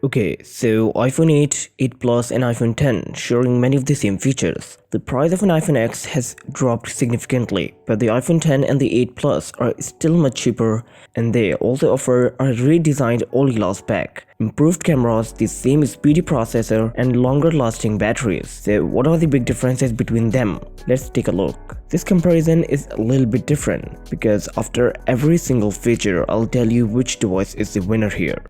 Okay, so iPhone 8, 8 Plus and iPhone 10 sharing many of the same features. The price of an iPhone X has dropped significantly, but the iPhone 10 and the 8 Plus are still much cheaper, and they also offer a redesigned all-glass back, improved cameras, the same speedy processor and longer lasting batteries. So what are the big differences between them? Let's take a look. This comparison is a little bit different because after every single feature I'll tell you which device is the winner here.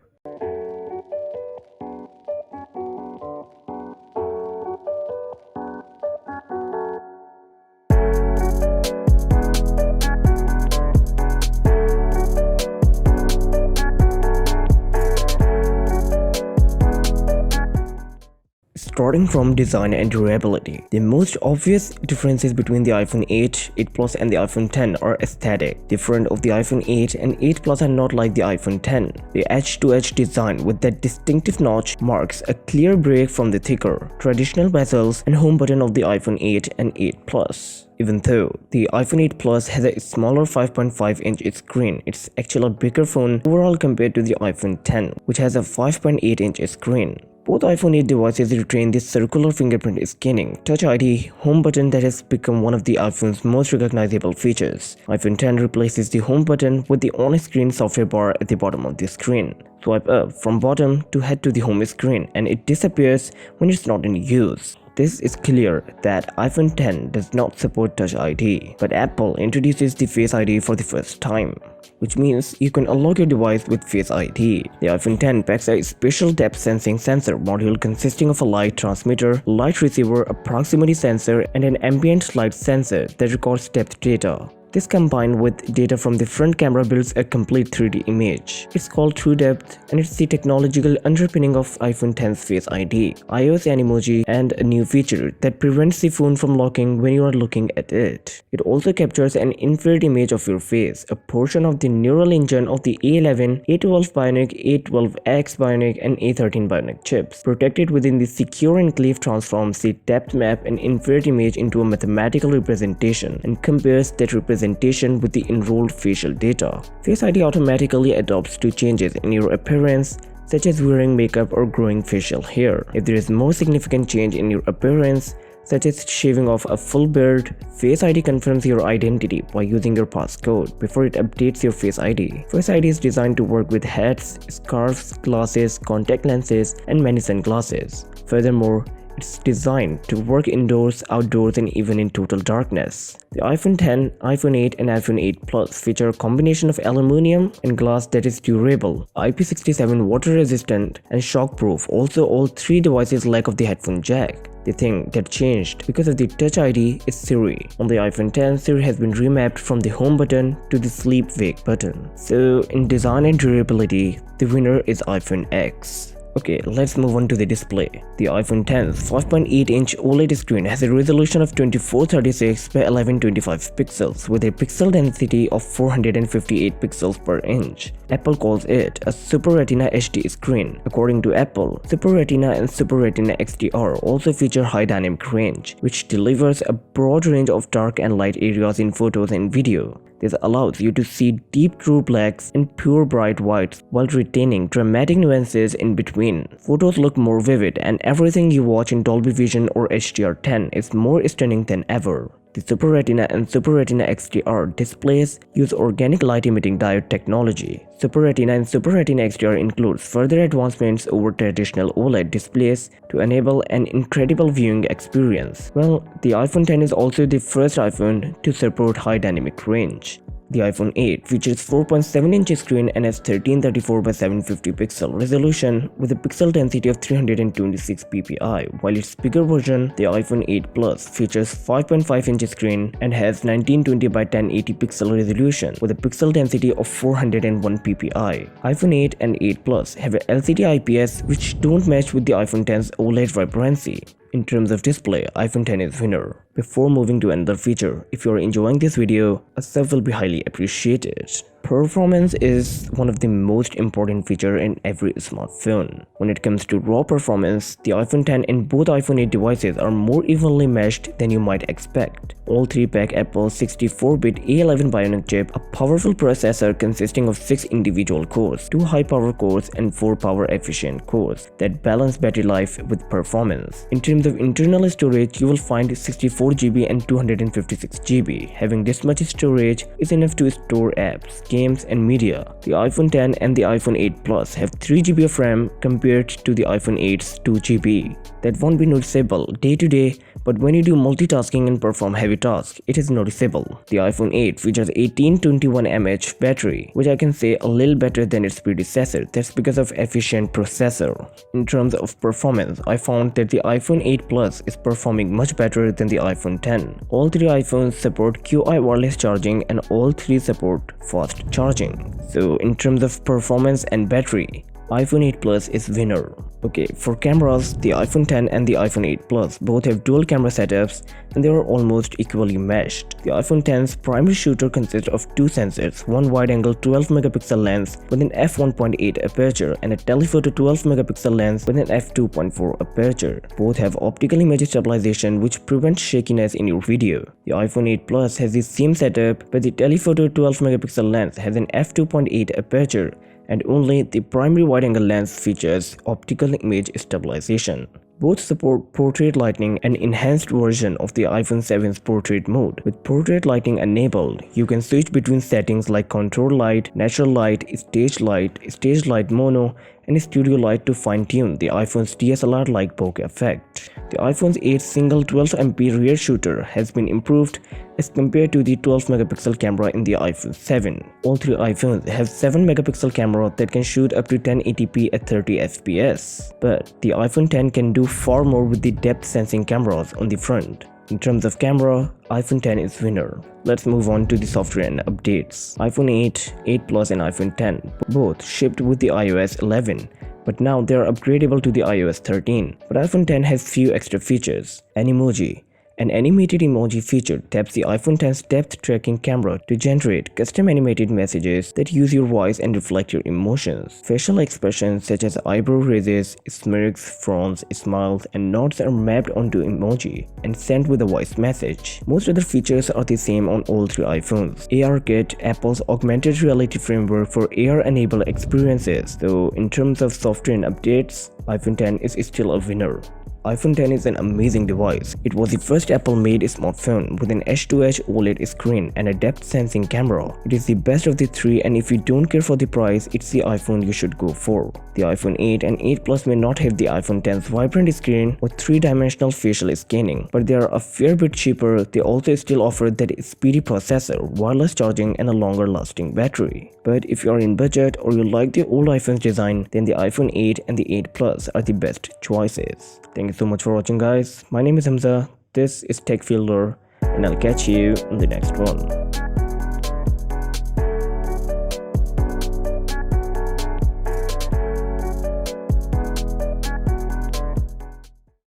Starting from design and durability, the most obvious differences between the iPhone 8, 8 Plus and the iPhone 10 are aesthetic. The front of the iPhone 8 and 8 Plus are not like the iPhone 10. The edge-to-edge design with that distinctive notch marks a clear break from the thicker, traditional bezels and home button of the iPhone 8 and 8 Plus. Even though the iPhone 8 Plus has a smaller 5.5-inch screen, it's actually a bigger phone overall compared to the iPhone 10, which has a 5.8-inch screen. Both iPhone 8 devices retain this circular fingerprint scanning, Touch ID, home button that has become one of the iPhone's most recognizable features. iPhone 10 replaces the home button with the on-screen software bar at the bottom of the screen. Swipe up from bottom to head to the home screen and it disappears when it's not in use. This is clear that iPhone 10 does not support Touch ID, but Apple introduces the Face ID for the first time, which means you can unlock your device with Face ID. The iPhone 10 packs a special depth sensing sensor module consisting of a light transmitter, light receiver, a proximity sensor, and an ambient light sensor that records depth data. This combined with data from the front camera builds a complete 3D image. It's called True Depth and it's the technological underpinning of iPhone 10's Face ID, iOS Animoji, and a new feature that prevents the phone from locking when you are looking at it. It also captures an infrared image of your face, a portion of the neural engine of the A11, A12 Bionic, A12X Bionic, and A13 Bionic chips. Protected within the secure enclave transforms the depth map and infrared image into a mathematical representation and compares that representation with the enrolled facial data. Face ID automatically adapts to changes in your appearance, such as wearing makeup or growing facial hair. If there is more significant change in your appearance, such as shaving off a full beard, Face ID confirms your identity by using your passcode before it updates your Face ID. Face ID is designed to work with hats, scarves, glasses, contact lenses, and many sunglasses. Furthermore, it's designed to work indoors, outdoors, and even in total darkness. The iPhone 10, iPhone 8, and iPhone 8 Plus feature a combination of aluminum and glass that is durable, IP67 water resistant, and shockproof. Also, all three devices lack of the headphone jack. The thing that changed because of the Touch ID is Siri. On the iPhone 10, Siri has been remapped from the home button to the sleep wake button. So, in design and durability, the winner is iPhone X. Okay, let's move on to the display. The iPhone 10's 5.8-inch OLED screen has a resolution of 2436 by 1125 pixels with a pixel density of 458 pixels per inch. Apple calls it a Super Retina HD screen. According to Apple, Super Retina and Super Retina XDR also feature high dynamic range, which delivers a broad range of dark and light areas in photos and video. This allows you to see deep true blacks and pure bright whites while retaining dramatic nuances in between. Photos look more vivid and everything you watch in Dolby Vision or HDR10 is more stunning than ever. The Super Retina and Super Retina XDR displays use organic light emitting diode technology. Super Retina and Super Retina XDR includes further advancements over traditional OLED displays to enable an incredible viewing experience. Well, the iPhone 10 is also the first iPhone to support high dynamic range. The iPhone 8 features 4.7-inch screen and has 1334 by 750 pixel resolution with a pixel density of 326 ppi, while its bigger version, the iPhone 8 Plus, features 5.5-inch screen and has 1920 by 1080 pixel resolution with a pixel density of 401 ppi. iPhone 8 and 8 Plus have a LCD IPS which don't match with the iPhone 10's OLED vibrancy. In terms of display, iPhone 10 is winner. Before moving to another feature, if you are enjoying this video, a sub will be highly appreciated. Performance is one of the most important feature in every smartphone. When it comes to raw performance, the iPhone X and both iPhone 8 devices are more evenly meshed than you might expect. All three pack Apple's 64-bit A11 Bionic chip, a powerful processor consisting of 6 individual cores, 2 high-power cores and 4 power-efficient cores that balance battery life with performance. In terms of internal storage, you will find 64GB and 256GB. Having this much storage is enough to store apps, games and media. The iPhone X and the iPhone 8 Plus have 3GB of RAM compared to the iPhone 8's 2GB. That won't be noticeable day to day, but when you do multitasking and perform heavy tasks, it is noticeable. The iPhone 8 features 1821 mAh battery, which I can say a little better than its predecessor. That's because of efficient processor. In terms of performance, I found that the iPhone 8 Plus is performing much better than the iPhone X. All three iPhones support Qi wireless charging and all three support fast charging. So in terms of performance and battery, iPhone 8 Plus is winner. Okay, for cameras, the iPhone X and the iPhone 8 Plus both have dual camera setups and they are almost equally meshed. The iPhone X's primary shooter consists of two sensors, one wide-angle 12-megapixel lens with an f1.8 aperture and a telephoto 12-megapixel lens with an f2.4 aperture. Both have optical image stabilization which prevents shakiness in your video. The iPhone 8 Plus has the same setup, but the telephoto 12-megapixel lens has an f2.8 aperture and only the primary wide-angle lens features optical image stabilization. Both support portrait lighting, an enhanced version of the iPhone 7's portrait mode. With portrait lighting enabled, you can switch between settings like contour light, natural light, stage light mono, and studio light to fine-tune the iPhone's DSLR-like bokeh effect. The iPhone's 8 single 12MP rear shooter has been improved as compared to the 12-megapixel camera in the iPhone 7. All three iPhones have 7-megapixel camera that can shoot up to 1080p at 30fps. But the iPhone X can do far more with the depth sensing cameras on the front. In terms of camera, iPhone X is winner. Let's move on to the software and updates. iPhone 8, 8 Plus and iPhone X both shipped with the iOS 11, but now they are upgradable to the iOS 13. But iPhone X has few extra features. Animoji. An animated emoji feature taps the iPhone X's depth tracking camera to generate custom animated messages that use your voice and reflect your emotions. Facial expressions such as eyebrow raises, smirks, frowns, smiles, and nods are mapped onto emoji and sent with a voice message. Most other features are the same on all three iPhones. ARKit, Apple's augmented reality framework for AR-enabled experiences. So in terms of software and updates, iPhone X is still a winner. iPhone X is an amazing device. It was the first Apple-made smartphone with an edge-to-edge OLED screen and a depth-sensing camera. It is the best of the three, and if you don't care for the price, it's the iPhone you should go for. The iPhone 8 and 8 Plus may not have the iPhone X's vibrant screen or three-dimensional facial scanning, but they are a fair bit cheaper. They also still offer that speedy processor, wireless charging, and a longer-lasting battery. But if you are in budget or you like the old iPhone's design, then the iPhone 8 and the 8 Plus are the best choices. Thank you so much for watching, guys. My name is Hamza, this is Tech Fielder, and I'll catch you on the next one.